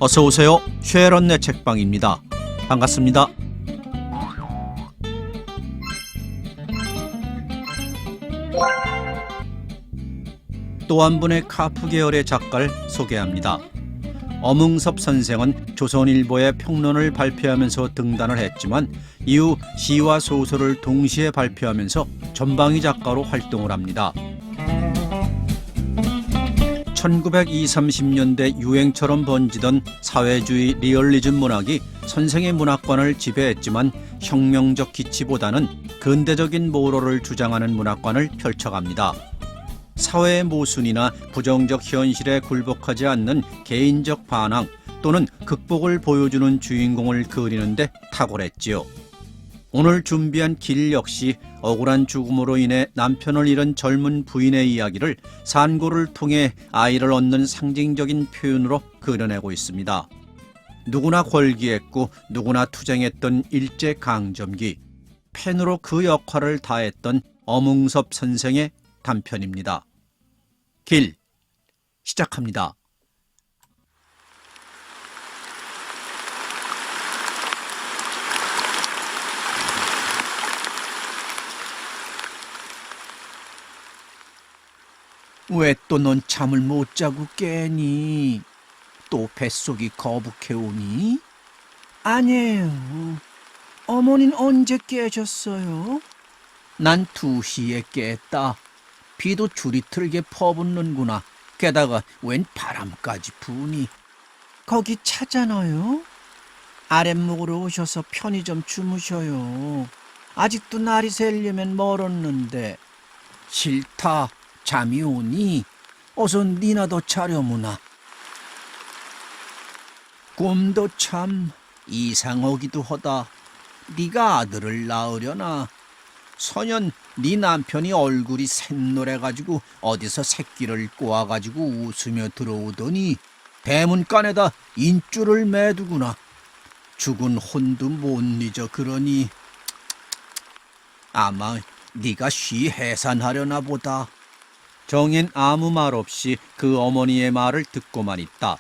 어서 오세요. 쉐런네 책방입니다. 반갑습니다. 또 한 분의 카프 계열의 작가를 소개합니다. 엄응섭 선생은 조선일보에 평론을 발표하면서 등단을 했지만 이후 시와 소설을 동시에 발표하면서 전방위 작가로 활동을 합니다. 1920, 30년대 유행처럼 번지던 사회주의 리얼리즘 문학이 선생의 문학관을 지배했지만 혁명적 기치보다는 근대적인 모로를 주장하는 문학관을 펼쳐갑니다. 사회의 모순이나 부정적 현실에 굴복하지 않는 개인적 반항 또는 극복을 보여주는 주인공을 그리는데 탁월했지요. 오늘 준비한 길 역시 억울한 죽음으로 인해 남편을 잃은 젊은 부인의 이야기를 산고를 통해 아이를 얻는 상징적인 표현으로 그려내고 있습니다. 누구나 권기했고 누구나 투쟁했던 일제강점기, 펜으로 그 역할을 다했던 엄응섭 선생의 단편입니다. 길, 시작합니다. 왜 또 넌 잠을 못 자고 깨니? 또 뱃속이 거북해오니? 아니에요. 어머니는 언제 깨셨어요? 난 2시에 깼다. 비도 줄이 틀게 퍼붓는구나. 게다가 웬 바람까지 부니. 거기 차잖아요. 아랫목으로 오셔서 편히 좀 주무셔요. 아직도 날이 새려면 멀었는데. 싫다. 잠이 오니? 어서 니나도 자려무나. 꿈도 참 이상하기도 하다. 네가 아들을 낳으려나? 선연 네 남편이 얼굴이 샛노래가지고 어디서 새끼를 꼬아가지고 웃으며 들어오더니 대문간에다 인줄을 매두구나. 죽은 혼도 못 잊어 그러니 아마 네가 쉬 해산하려나 보다. 정인 아무 말 없이 그 어머니의 말을 듣고만 있다.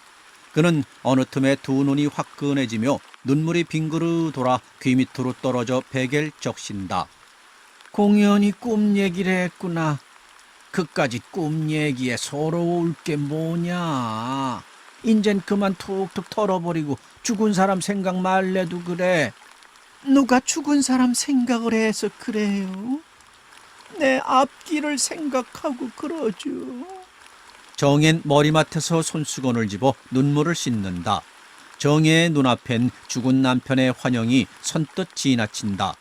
그는 어느 틈에 두 눈이 화끈해지며 눈물이 빙그르 돌아 귀 밑으로 떨어져 베개를 적신다. 공연히 꿈 얘기를 했구나. 그까짓 꿈 얘기에 서러울 게 뭐냐. 인젠 그만 툭툭 털어버리고 죽은 사람 생각 말래도 그래. 누가 죽은 사람 생각을 해서 그래요? 내 앞길을 생각하고 그러죠. 정엔 머리맡에서 손수건을 집어 눈물을 씻는다. 정혜의 눈앞엔 죽은 남편의 환영이 선뜻 지나친다.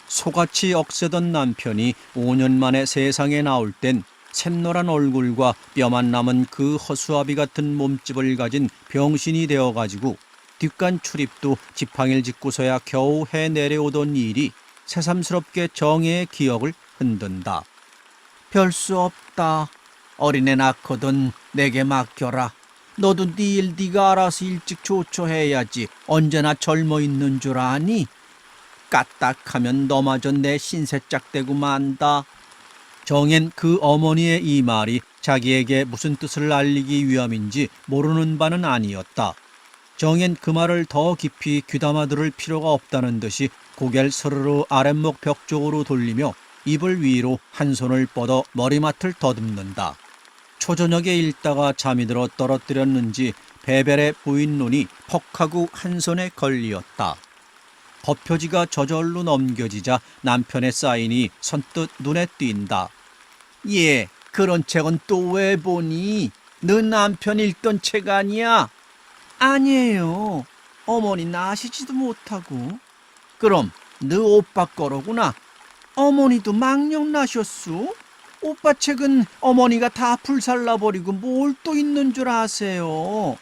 소같이 억세던 남편이 5년 만에 세상에 나올 땐 샛노란 얼굴과 뼈만 남은 그 허수아비 같은 몸집을 가진 병신이 되어가지고 뒷간 출입도 지팡이를 짚고서야 겨우 해 내려오던 일이 새삼스럽게 정혜의 기억을 흔든다. 별 수 없다. 어린애 낳거든 내게 맡겨라. 너도 네 일 네가 알아서 일찍 조처해야지. 언제나 젊어 있는 줄 아니? 까딱하면 너마저 내 신세짝대고 만다. 정엔 그 어머니의 이 말이 자기에게 무슨 뜻을 알리기 위함인지 모르는 바는 아니었다. 정엔 그 말을 더 깊이 귀담아 들을 필요가 없다는 듯이 고개를 스르르 아랫목 벽 쪽으로 돌리며 이불 위로 한 손을 뻗어 머리맡을 더듬는다. 초저녁에 읽다가 잠이 들어 떨어뜨렸는지 베벨의 부인 눈이 퍽하고 한 손에 걸리었다. 법표지가 저절로 넘겨지자 남편의 사인이 선뜻 눈에 띈다. 예, 그런 책은 또 왜 보니? 너 남편 읽던 책 아니야? 아니에요. 어머니 아시지도 못하고. 그럼 너 오빠 거로구나. 어머니도 망령 나셨소? 오빠 책은 어머니가 다 불살라버리고 뭘 또 있는 줄 아세요?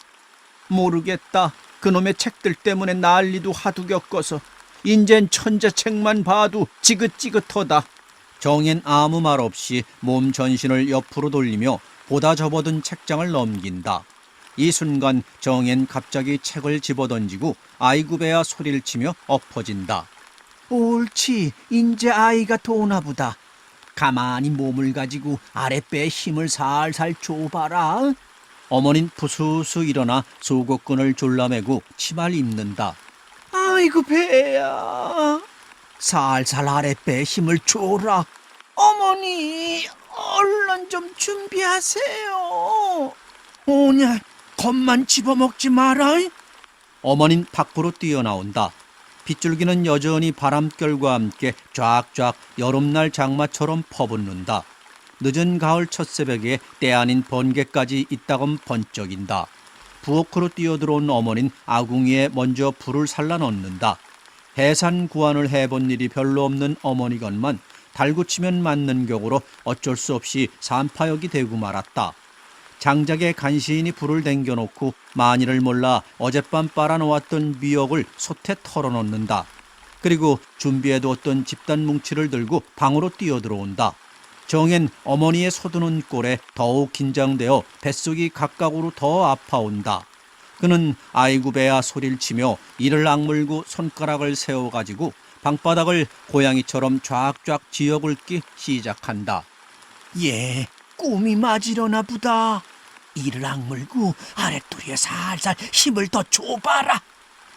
모르겠다. 그놈의 책들 때문에 난리도 하도 겪어서 인젠 천재책만 봐도 지긋지긋하다. 정엔 아무 말 없이 몸 전신을 옆으로 돌리며 보다 접어든 책장을 넘긴다. 이 순간 정엔 갑자기 책을 집어던지고 아이고 배야 소리를 치며 엎어진다. 옳지. 인제 아이가 도나 보다. 가만히 몸을 가지고 아랫배에 힘을 살살 줘봐라. 어머닌 부수수 일어나 속옷끈을 졸라매고 치마를 입는다. 아이고 배야, 살살 아랫배에 힘을 줘라. 어머니, 얼른 좀 준비하세요. 오냐, 겁만 집어먹지 마라. 어머닌 밖으로 뛰어나온다. 빗줄기는 여전히 바람결과 함께 쫙쫙 여름날 장마처럼 퍼붓는다. 늦은 가을 첫새벽에 때 아닌 번개까지 있다곤 번쩍인다. 부엌으로 뛰어들어온 어머닌 아궁이에 먼저 불을 살라 넣는다. 해산 구안을 해본 일이 별로 없는 어머니건만 달구치면 맞는 격으로 어쩔 수 없이 산파역이 되고 말았다. 장작에 간신히 불을 댕겨놓고 만일을 몰라 어젯밤 빨아놓았던 미역을 솥에 털어놓는다. 그리고 준비해두었던 집단 뭉치를 들고 방으로 뛰어들어온다. 정엔 어머니의 소드는 꼴에 더욱 긴장되어 뱃속이 각각으로 더 아파온다. 그는 아이고 배야 소리를 치며 이를 악물고 손가락을 세워가지고 방바닥을 고양이처럼 쫙쫙 지어긁기 시작한다. 예, 꿈이 맞으려나 보다. 이를 악물고 아랫도리에 살살 힘을 더 줘봐라.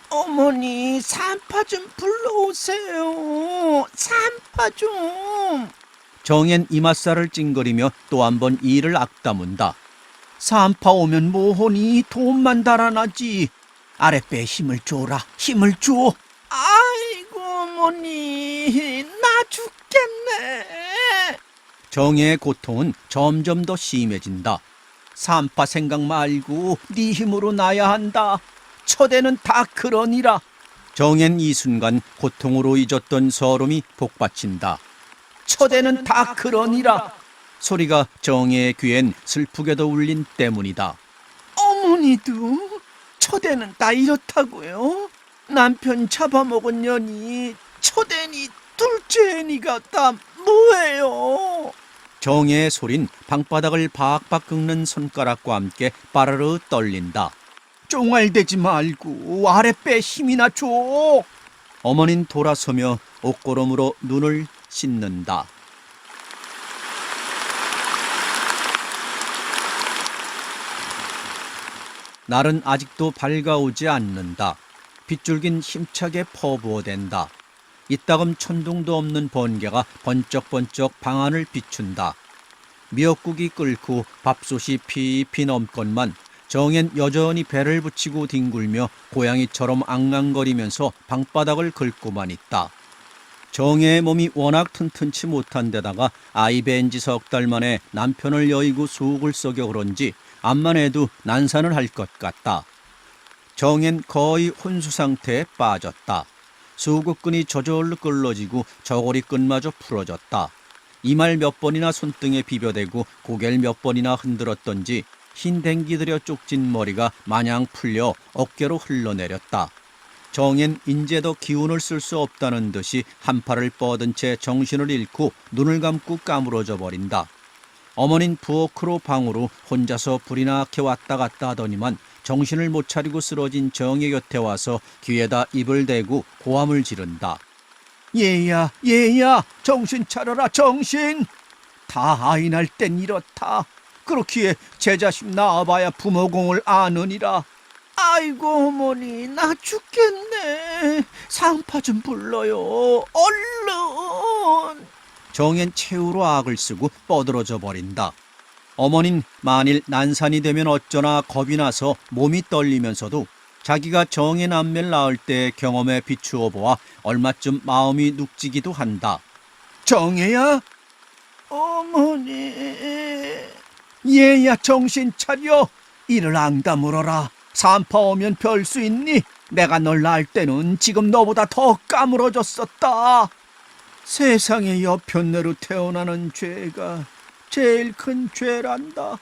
어머니, 산파 좀 불러오세요. 산파 좀. 정엔 이맛살을 찡그리며 또 한 번 이를 악다문다. 산파 오면 뭐하니? 돈만 달아나지. 아랫배에 힘을 줘라. 힘을 줘. 아이고 어머니, 나 죽겠네. 정의 고통은 점점 더 심해진다. 산파 생각 말고 네 힘으로 나야 한다. 처대는 다 그러니라. 정엔 이 순간 고통으로 잊었던 서름이 복받친다. 처대는 다 그러니라. 소리가 정의의 귀엔 슬프게도 울린 때문이다. 어머니도 처대는 다 이렇다고요? 남편 잡아먹은 년이 처대니 둘째니가 다 뭐예요? 정의의 소린 방바닥을 박박 긁는 손가락과 함께 빠르르 떨린다. 쫑알대지 말고 아랫배에 힘이나 줘. 어머닌 돌아서며 옷고름으로 눈을 씻는다. 날은 아직도 밝아오지 않는다. 빗줄긴 힘차게 퍼부어댄다. 이따금 천둥도 없는 번개가 번쩍번쩍 방안을 비춘다. 미역국이 끓고 밥솥이 피피 넘건만 정엔 여전히 배를 붙이고 뒹굴며 고양이처럼 앙앙거리면서 방바닥을 긁고만 있다. 정혜의 몸이 워낙 튼튼치 못한 데다가 아이 뵌 지 석 달 만에 남편을 여의고 속을 썩여 그런지 암만 해도 난산을 할 것 같다. 정엔 거의 혼수 상태에 빠졌다. 수국근이 저절로 끌러지고 저고리끈마저 풀어졌다. 이말 몇 번이나 손등에 비벼대고 고개를 몇 번이나 흔들었던지 흰 댕기들여 쪽진 머리가 마냥 풀려 어깨로 흘러내렸다. 정엔 인제 더 기운을 쓸 수 없다는 듯이 한 팔을 뻗은 채 정신을 잃고 눈을 감고 까무러져 버린다. 어머닌 부엌으로 방으로 혼자서 불이 나게 왔다 갔다 하더니만 정신을 못 차리고 쓰러진 정의 곁에 와서 귀에다 입을 대고 고함을 지른다. 얘야, 얘야, 정신 차려라, 정신. 다 아이 날 땐 이렇다. 그렇기에 제 자식 낳아봐야 부모공을 아느니라. 아이고 어머니, 나 죽겠네. 상파 좀 불러요, 얼른. 정엔 최후로 악을 쓰고 뻗어져 버린다. 어머닌 만일 난산이 되면 어쩌나 겁이 나서 몸이 떨리면서도 자기가 정의 남매를 낳을 때 경험에 비추어 보아 얼마쯤 마음이 눅지기도 한다. 정혜야? 어머니. 얘야, 정신 차려. 이를 앙다 물어라. 산파 오면 별 수 있니? 내가 널 낳을 때는 지금 너보다 더 까무러졌었다. 세상에 여편네로 태어나는 죄가 제일 큰 죄란다.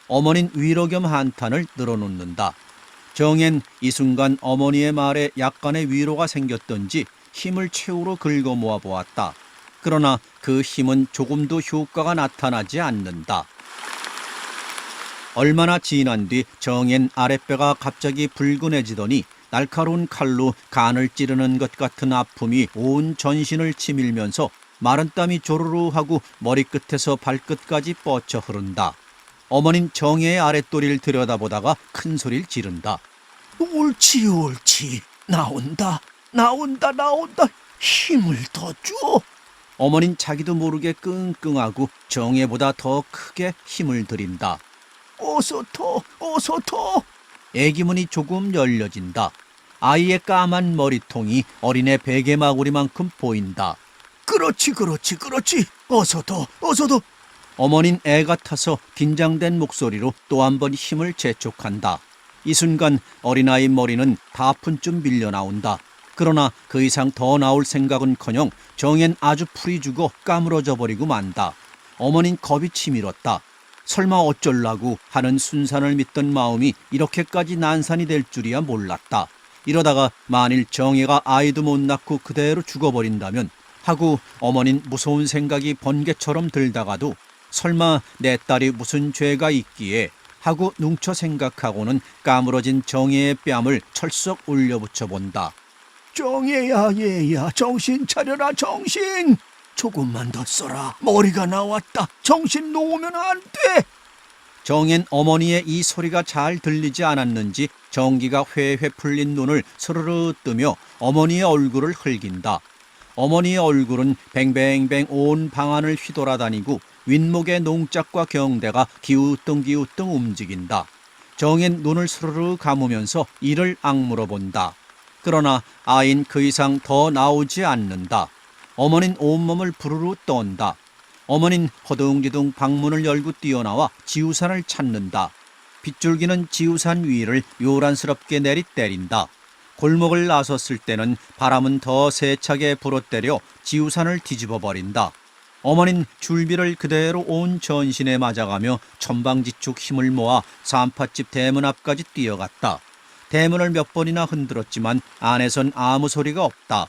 어머닌 위로 겸 한탄을 늘어놓는다. 정엔 이 순간 어머니의 말에 약간의 위로가 생겼던지 힘을 최후로 긁어 모아 보았다. 그러나 그 힘은 조금도 효과가 나타나지 않는다. 얼마나 지난 뒤 정엔 아랫배가 갑자기 붉은해지더니 날카로운 칼로 간을 찌르는 것 같은 아픔이 온 전신을 치밀면서 마른 땀이 조르르 하고 머리끝에서 발끝까지 뻗쳐 흐른다. 어머닌 정혜의 아랫도리를 들여다보다가 큰 소리를 지른다. 옳지 옳지. 나온다 나온다 나온다. 힘을 더 줘. 어머닌 자기도 모르게 끙끙하고 정혜보다 더 크게 힘을 들인다. 어서 더. 애기 문이 조금 열려진다. 아이의 까만 머리통이 어린애 베개마구리만큼 보인다. 그렇지. 어서 더. 어머닌 애 같아서 긴장된 목소리로 또 한 번 힘을 재촉한다. 이 순간 어린아이 머리는 다푼쯤 밀려나온다. 그러나 그 이상 더 나올 생각은커녕 정엔 아주 풀이 죽어 까무러져 버리고 만다. 어머닌 겁이 치밀었다. 설마 어쩔라고 하는 순산을 믿던 마음이 이렇게까지 난산이 될 줄이야 몰랐다. 이러다가 만일 정혜가 아이도 못 낳고 그대로 죽어버린다면 하고 어머닌 무서운 생각이 번개처럼 들다가도 설마 내 딸이 무슨 죄가 있기에 하고 뭉쳐 생각하고는 까무러진 정혜의 뺨을 철썩 올려붙여 본다. 정혜야 얘야, 정신 차려라 정신. 조금만 더 써라. 머리가 나왔다. 정신 놓으면 안 돼. 정엔 어머니의 이 소리가 잘 들리지 않았는지 전기가 회회 풀린 눈을 스르르 뜨며 어머니의 얼굴을 흘긴다. 어머니의 얼굴은 뱅뱅뱅 온 방안을 휘돌아다니고 윗목의 농짝과 경대가 기우뚱기우뚱 움직인다. 정엔 눈을 스르르 감으면서 이를 악물어 본다. 그러나 아인 그 이상 더 나오지 않는다. 어머닌 온몸을 부르르 떤다. 어머닌 허둥지둥 방문을 열고 뛰어나와 지우산을 찾는다. 빗줄기는 지우산 위를 요란스럽게 내리때린다. 골목을 나섰을 때는 바람은 더 세차게 불어때려 지우산을 뒤집어 버린다. 어머닌 줄비를 그대로 온 전신에 맞아가며 천방지축 힘을 모아 산팥집 대문 앞까지 뛰어갔다. 대문을 몇 번이나 흔들었지만 안에선 아무 소리가 없다.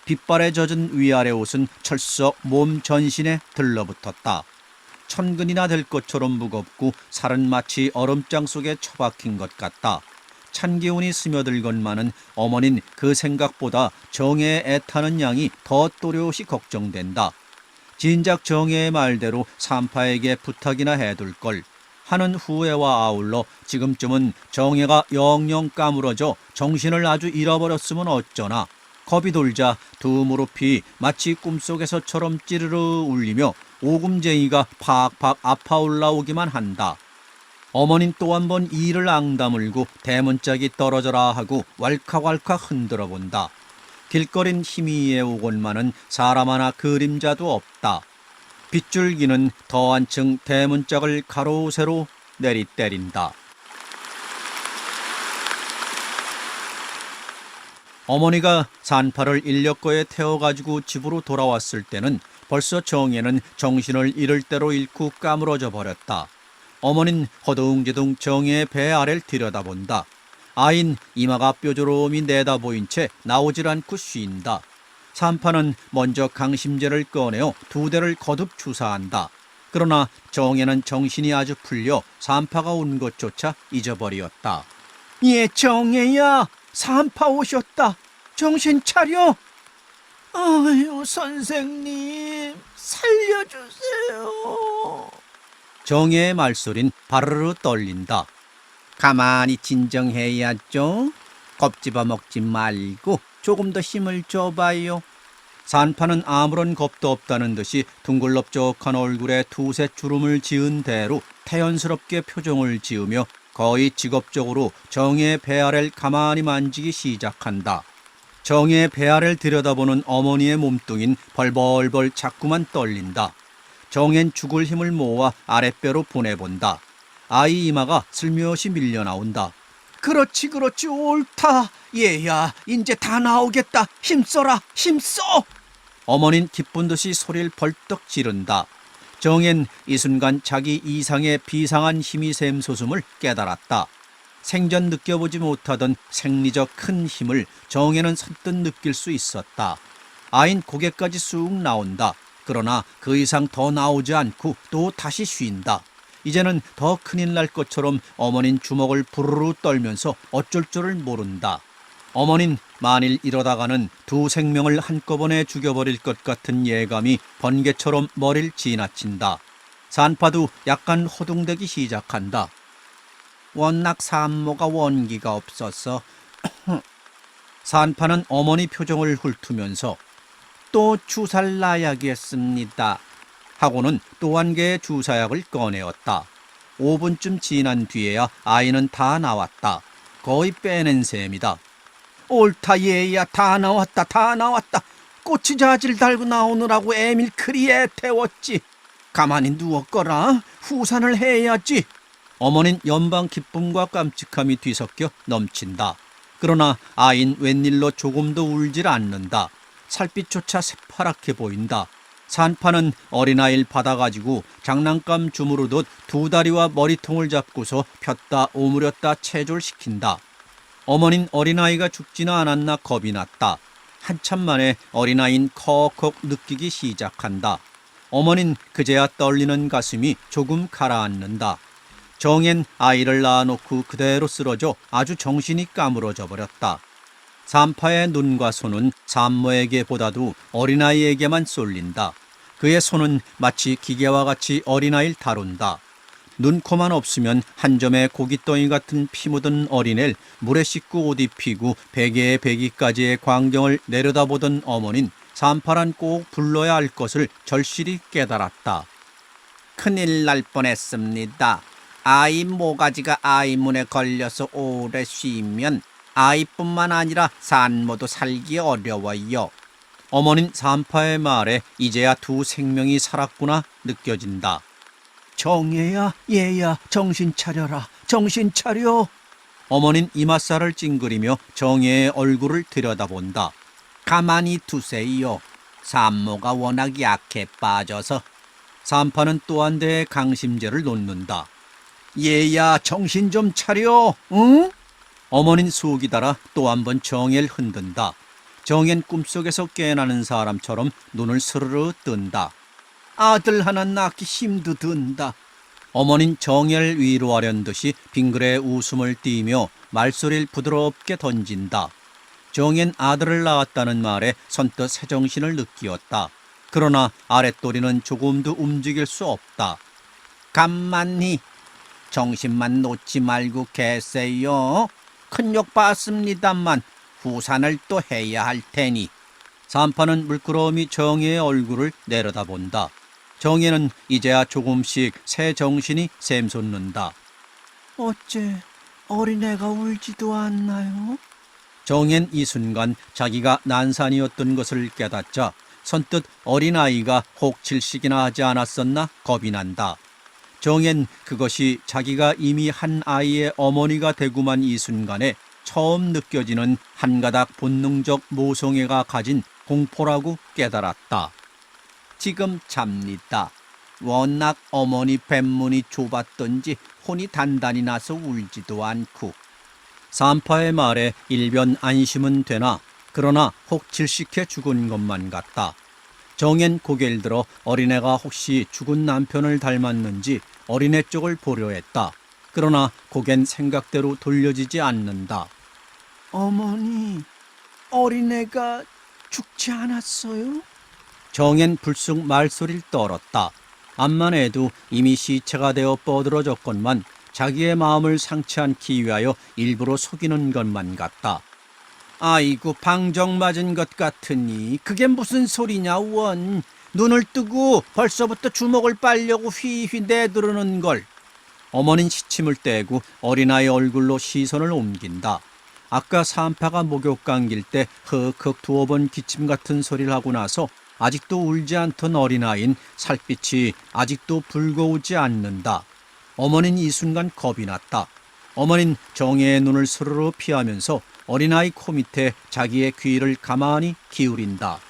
빗발에 젖은 위아래 옷은 철썩 몸 전신에 들러붙었다. 천근이나 될 것처럼 무겁고 살은 마치 얼음장 속에 처박힌 것 같다. 찬 기운이 스며들건만은 어머닌 그 생각보다 정혜의 애타는 양이 더 또렷이 걱정된다. 진작 정혜의 말대로 산파에게 부탁이나 해둘 걸 하는 후회와 아울러 지금쯤은 정혜가 영영 까무러져 정신을 아주 잃어버렸으면 어쩌나 겁이 돌자 두 무릎이 마치 꿈속에서처럼 찌르르 울리며 오금쟁이가 팍팍 아파 올라오기만 한다. 어머닌 또 한 번 이를 앙다물고 대문짝이 떨어져라 하고 왈칵왈칵 흔들어 본다. 길거린 희미해 오건만은 사람 하나 그림자도 없다. 빗줄기는 더 한층 대문짝을 가로세로 내리때린다. 어머니가 산파를 인력거에 태워가지고 집으로 돌아왔을 때는 벌써 정혜는 정신을 잃을 대로 잃고 까무러져 버렸다. 어머닌 허둥지둥 정혜의 배 아래를 들여다본다. 아인 이마가 뾰조롬이 내다보인 채 나오질 않고 쉰다. 산파는 먼저 강심제를 꺼내어 두 대를 거듭 주사한다. 그러나 정혜는 정신이 아주 풀려 산파가 온 것조차 잊어버렸다. 예, 정혜야, 산파 오셨다. 정신 차려. 아유, 선생님, 살려주세요. 정혜의 말소린 바르르 떨린다. 가만히 진정해야죠. 겁집어 먹지 말고 조금 더 힘을 줘봐요. 산파는 아무런 겁도 없다는 듯이 둥글럽적한 얼굴에 두세 주름을 지은 대로 태연스럽게 표정을 지으며 거의 직업적으로 정혜의 배아래를 가만히 만지기 시작한다. 정혜의 배아래를 들여다보는 어머니의 몸뚱인 벌벌벌 자꾸만 떨린다. 정혜는 죽을 힘을 모아 아랫배로 보내본다. 아이 이마가 슬며시 밀려나온다. 그렇지, 옳다. 얘야, 이제 다 나오겠다. 힘써라, 힘써. 어머닌 기쁜 듯이 소리를 벌떡 지른다. 정혜는 이 순간 자기 이상의 비상한 힘이 샘솟음을 깨달았다. 생전 느껴보지 못하던 생리적 큰 힘을 정혜는 선뜻 느낄 수 있었다. 아인 고개까지 쑥 나온다. 그러나 그 이상 더 나오지 않고 또 다시 쉰다. 이제는 더 큰일 날 것처럼 어머닌 주먹을 부르르 떨면서 어쩔 줄을 모른다. 어머닌 만일 이러다가는 두 생명을 한꺼번에 죽여버릴 것 같은 예감이 번개처럼 머리를 지나친다. 산파도 약간 호둥대기 시작한다. 워낙 산모가 원기가 없어서. 산파는 어머니 표정을 훑으면서 또 주사를 놔야겠습니다 하고는 또 한 개의 주사약을 꺼내었다. 5분쯤 지난 뒤에야 아이는 다 나왔다. 거의 빼낸 셈이다. 옳다 얘야, 다 나왔다, 다 나왔다. 꼬치 자질 달고 나오느라고 애밀 그리 애태웠지. 가만히 누웠거라. 후산을 해야지. 어머닌 연방 기쁨과 깜찍함이 뒤섞여 넘친다. 그러나 아인 웬일로 조금도 울질 않는다. 살빛조차 새파랗게 보인다. 산파는 어린아이를 받아가지고 장난감 주무르듯 두 다리와 머리통을 잡고서 폈다 오므렸다 체졸시킨다. 어머닌 어린아이가 죽지는 않았나 겁이 났다. 한참 만에 어린아이는 컥컥 느끼기 시작한다. 어머닌 그제야 떨리는 가슴이 조금 가라앉는다. 정엔 아이를 낳아놓고 그대로 쓰러져 아주 정신이 까무러져 버렸다. 산파의 눈과 손은 산모에게 보다도 어린아이에게만 쏠린다. 그의 손은 마치 기계와 같이 어린아이를 다룬다. 눈코만 없으면 한 점의 고깃덩이 같은 피 묻은 어린애를 물에 씻고 옷 입히고 베개에 베기까지의 광경을 내려다보던 어머니는 산파란 꼭 불러야 할 것을 절실히 깨달았다. 큰일 날 뻔했습니다. 아이 모가지가 아이 문에 걸려서 오래 쉬면 아이뿐만 아니라 산모도 살기 어려워요. 어머닌 산파의 말에 이제야 두 생명이 살았구나 느껴진다. 정예야, 얘야, 정신 차려라. 정신 차려. 어머닌 이맛살을 찡그리며 정예의 얼굴을 들여다본다. 가만히 두세요. 산모가 워낙 약해 빠져서. 산파는 또 한 대의 강심제를 놓는다. 얘야, 정신 좀 차려. 응? 어머닌 속이 달아 또 한 번 정예를 흔든다. 정예는 꿈속에서 깨어나는 사람처럼 눈을 스르르 뜬다. 아들 하나 낳기 힘도 든다. 어머닌 정예를 위로하려는 듯이 빙그레 웃음을 띠며 말소리를 부드럽게 던진다. 정예는 아들을 낳았다는 말에 선뜻 새정신을 느끼었다. 그러나 아랫도리는 조금도 움직일 수 없다. 가만히 정신만 놓지 말고 계세요. 큰 욕 받습니다만 후산을 또 해야 할 테니. 산파는 물끄러미 정예의 얼굴을 내려다본다. 정예는 이제야 조금씩 새 정신이 샘솟는다. 어째 어린애가 울지도 않나요? 정예는 이 순간 자기가 난산이었던 것을 깨닫자 선뜻 어린아이가 혹 질식이나 하지 않았었나 겁이 난다. 정예는 그것이 자기가 이미 한 아이의 어머니가 되고만 이 순간에 처음 느껴지는 한 가닥 본능적 모성애가 가진 공포라고 깨달았다. 지금 잡니다. 워낙 어머니 뱃문이 좁았던지 혼이 단단히 나서 울지도 않고. 산파의 말에 일변 안심은 되나 그러나 혹 질식해 죽은 것만 같다. 정엔 고개를 들어 어린애가 혹시 죽은 남편을 닮았는지 어린애 쪽을 보려 했다. 그러나 고개는 생각대로 돌려지지 않는다. 어머니, 어린애가 죽지 않았어요? 정엔 불쑥 말소리를 떨었다. 암만 해도 이미 시체가 되어 뻗어졌건만 자기의 마음을 상치 않기 위하여 일부러 속이는 것만 같다. 아이고, 방정 맞은 것 같으니 그게 무슨 소리냐 원. 눈을 뜨고 벌써부터 주먹을 빨려고 휘휘 내두르는 걸. 어머니는 시침을 떼고 어린아이 얼굴로 시선을 옮긴다. 아까 산파가 목욕 감길 때 헉헉 두어 번 기침 같은 소리를 하고 나서 아직도 울지 않던 어린아이는 살빛이 아직도 붉어오지 않는다. 어머니는 이 순간 겁이 났다. 어머니는 정예의 눈을 스르르 피하면서 어린아이 코 밑에 자기의 귀를 가만히 기울인다.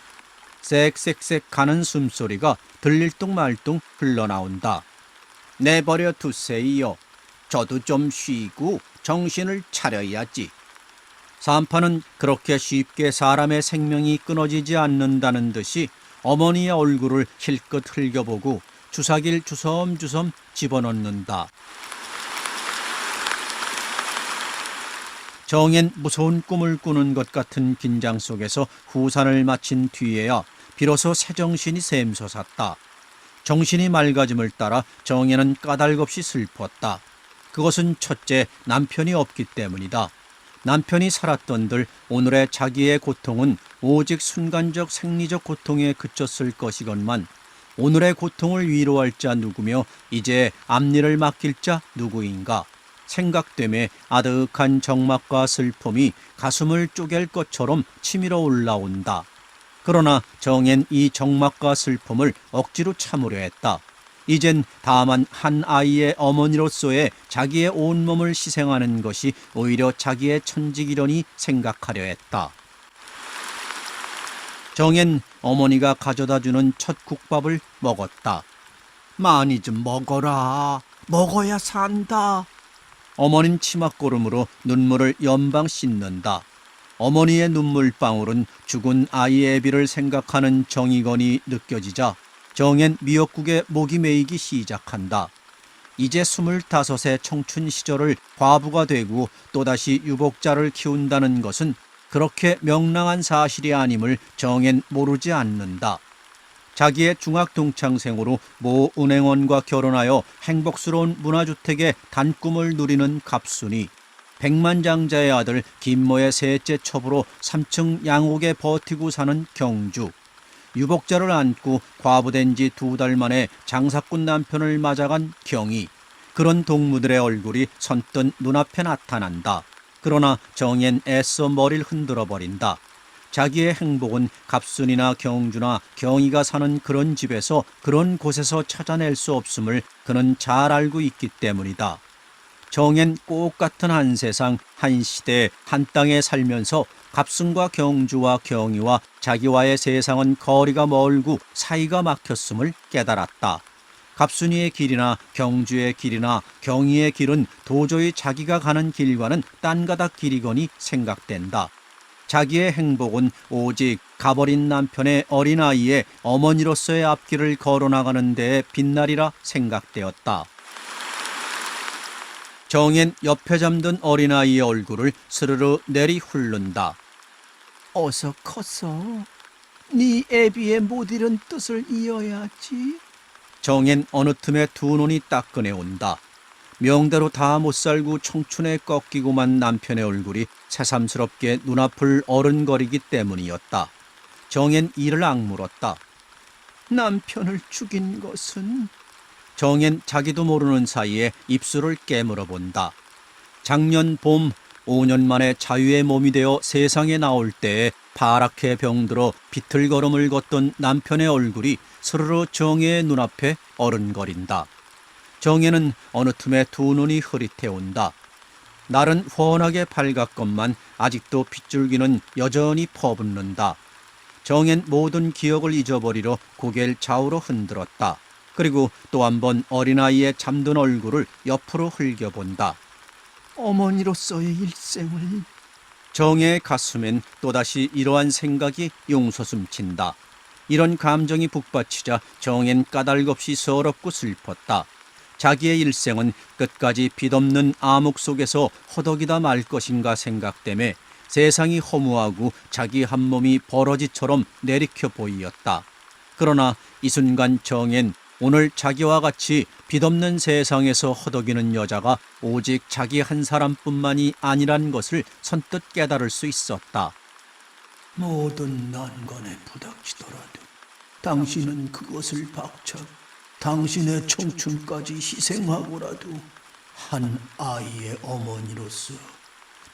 쌕쌕쌕 가는 숨소리가 들릴 둥 말둥 흘러나온다. 내버려 두세요. 저도 좀 쉬고 정신을 차려야지. 산파는 그렇게 쉽게 사람의 생명이 끊어지지 않는다는 듯이 어머니의 얼굴을 힐끗 흘겨보고 주사기를 주섬주섬 집어넣는다. 정엔 무서운 꿈을 꾸는 것 같은 긴장 속에서 후산을 마친 뒤에야 비로소 새정신이 샘솟았다. 정신이 맑아짐을 따라 정혜는 까닭없이 슬펐다. 그것은 첫째, 남편이 없기 때문이다. 남편이 살았던들 오늘의 자기의 고통은 오직 순간적 생리적 고통에 그쳤을 것이건만 오늘의 고통을 위로할 자 누구며 이제 앞일을 맡길 자 누구인가 생각되매 아득한 적막과 슬픔이 가슴을 쪼갤 것처럼 치밀어 올라온다. 그러나 정엔 이 적막과 슬픔을 억지로 참으려 했다. 이젠 다만 한 아이의 어머니로서의 자기의 온몸을 희생하는 것이 오히려 자기의 천직이려니 생각하려 했다. 정엔 어머니가 가져다주는 첫 국밥을 먹었다. 많이 좀 먹어라. 먹어야 산다. 어머닌 치맛고름으로 눈물을 연방 씻는다. 어머니의 눈물방울은 죽은 아이의 애비를 생각하는 정이건이 느껴지자 정엔 미역국에 목이 메이기 시작한다. 이제 25의 청춘 시절을 과부가 되고 또다시 유복자를 키운다는 것은 그렇게 명랑한 사실이 아님을 정엔 모르지 않는다. 자기의 중학 동창생으로 모 은행원과 결혼하여 행복스러운 문화주택의 단꿈을 누리는 갑순이, 백만장자의 아들 김모의 셋째 첩으로 3층 양옥에 버티고 사는 경주, 유복자를 안고 과부된 지 2달 만에 장사꾼 남편을 맞아간 경이, 그런 동무들의 얼굴이 선뜻 눈앞에 나타난다. 그러나 정엔 애써 머리를 흔들어 버린다. 자기의 행복은 갑순이나 경주나 경이가 사는 그런 집에서 그런 곳에서 찾아낼 수 없음을 그는 잘 알고 있기 때문이다. 정엔 꼭 같은 한 세상, 한 시대, 한 땅에 살면서 갑순과 경주와 경이와 자기와의 세상은 거리가 멀고 사이가 막혔음을 깨달았다. 갑순이의 길이나 경주의 길이나 경이의 길은 도저히 자기가 가는 길과는 딴 가닥 길이거니 생각된다. 자기의 행복은 오직 가버린 남편의 어린아이의 어머니로서의 앞길을 걸어나가는 데에 빛나리라 생각되었다. 정엔 옆에 잠든 어린아이의 얼굴을 스르르 내리 훑는다. 어서 커서 네 애비의 못 이룬 뜻을 이어야지. 정엔 어느 틈에 두 눈이 따끈해온다. 명대로 다 못 살고 청춘에 꺾이고만 남편의 얼굴이 새삼스럽게 눈앞을 어른거리기 때문이었다. 정엔 이를 악물었다. 남편을 죽인 것은? 정엔 자기도 모르는 사이에 입술을 깨물어 본다. 작년 봄 5년 만에 자유의 몸이 되어 세상에 나올 때에 파랗게 병들어 비틀걸음을 걷던 남편의 얼굴이 스르르 정혜의 눈앞에 어른거린다. 정혜는 어느 틈에 두 눈이 흐릿해온다. 날은 훤하게 밝았건만 아직도 빗줄기는 여전히 퍼붓는다. 정혜는 모든 기억을 잊어버리려 고개를 좌우로 흔들었다. 그리고 또 한 번 어린아이의 잠든 얼굴을 옆으로 흘겨본다. 어머니로서의 일생을... 정혜의 가슴엔 또다시 이러한 생각이 용솟음친다. 이런 감정이 북받치자 정혜는 까닭없이 서럽고 슬펐다. 자기의 일생은 끝까지 빛없는 암흑 속에서 허덕이다 말 것인가 생각되매 세상이 허무하고 자기 한 몸이 버러지처럼 내리켜 보이었다. 그러나 이 순간 정혜는 오늘 자기와 같이 빛없는 세상에서 허덕이는 여자가 오직 자기 한 사람뿐만이 아니란 것을 선뜻 깨달을 수 있었다. 모든 난관에 부닥치더라도 당신은 그것을 박차 당신의 청춘까지 희생하고라도 한 아이의 어머니로서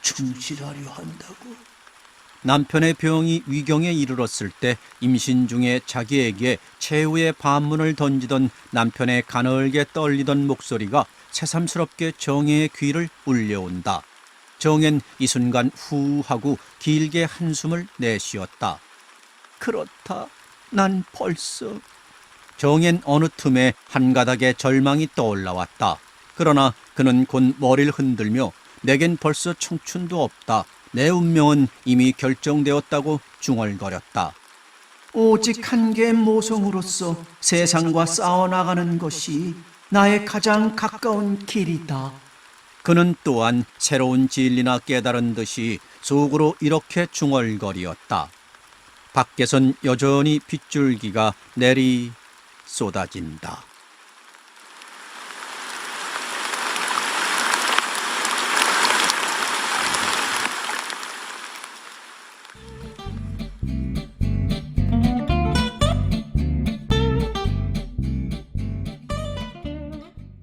충실하려 한다고. 남편의 병이 위경에 이르렀을 때 임신 중에 자기에게 최후의 반문을 던지던 남편의 가늘게 떨리던 목소리가 새삼스럽게 정혜의 귀를 울려온다. 정혜는 이 순간 후 하고 길게 한숨을 내쉬었다. 그렇다. 난 벌써... 정혜는 어느 틈에 한 가닥의 절망이 떠올라왔다. 그러나 그는 곧 머리를 흔들며 내겐 벌써 청춘도 없다. 내 운명은 이미 결정되었다고 중얼거렸다. 오직 한 개의 모성으로서 세상과 싸워나가는 것이 나의 가장 가까운 길이다. 그는 또한 새로운 진리나 깨달은 듯이 속으로 이렇게 중얼거리었다. 밖에선 여전히 빗줄기가 쏟아진다.